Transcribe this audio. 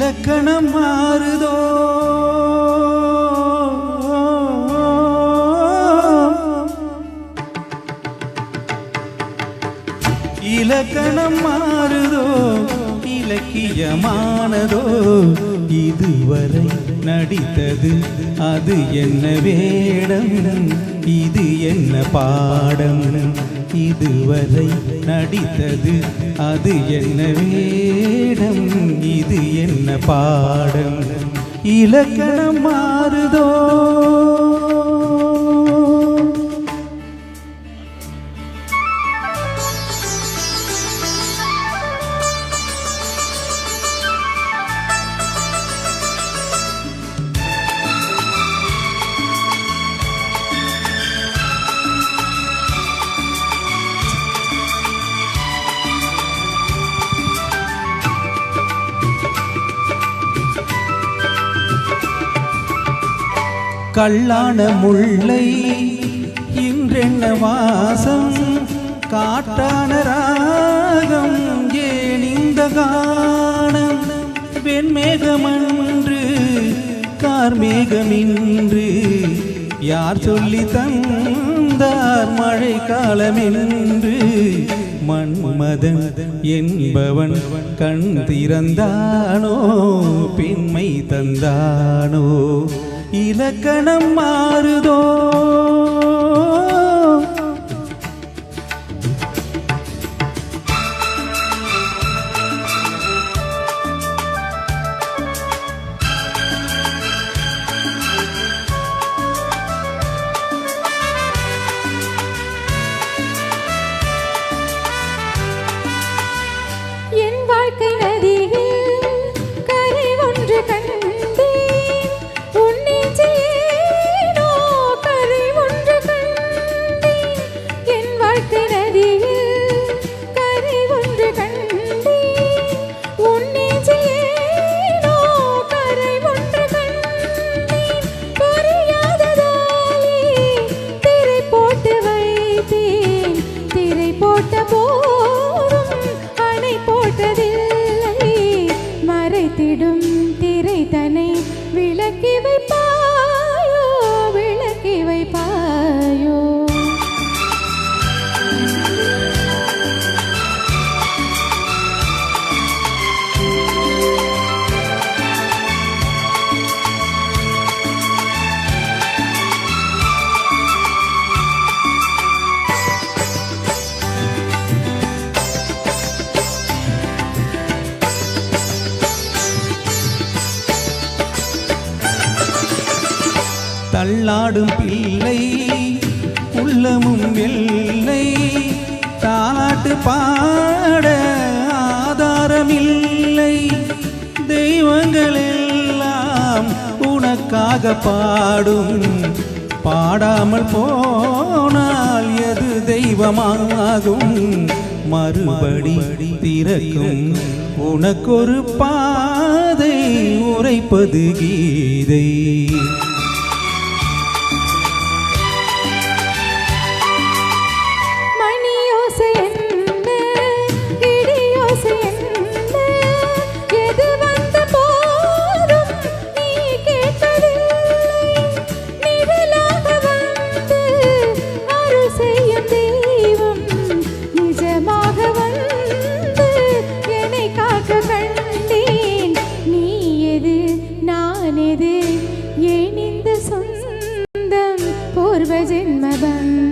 இலக்கணம் மாறுதோ இலக்கணம் மாறுதோ இலக்கியமானதோ இதுவரை நடித்தது அது என்ன வேடம் இது என்ன பாடம் இதுவரை நடித்தது அது என்ன வேடம் இது என்ன பாடம் இலக்கணம் மாறுதோ கள்ளான முல்லை இன்றென்ன வாசம் காட்டான ராகம் ஏன் இந்த காணம் வெண்மேகமன்று கார்மேகமின்று யார் சொல்லி தந்தார் மழை காலமென்று மன்மதன் என்பவன் கண் திறந்தானோ பெண்மை தந்தானோ இலக்கணம் மாறுதோ என் வாழ்க்கை நதியில் கரை ஒன்று மறைத்திடும் திரை தன்னை விளக்கி வைப்பாயோ விளக்கி வைப்பாயோ தள்ளாடும் பிள்ளை உள்ளமும் வெள்ளை தாலாட்டு பாட ஆதாரமில்லை தெய்வங்கள் எல்லாம் உனக்காக பாடும் பாடாமல் போனால் எது தெய்வமாகும் மறுபடி திறக்கும் உனக்கொரு பாதை உரைப்பது கீதை பூர்வ ஜென்ம பந்தம்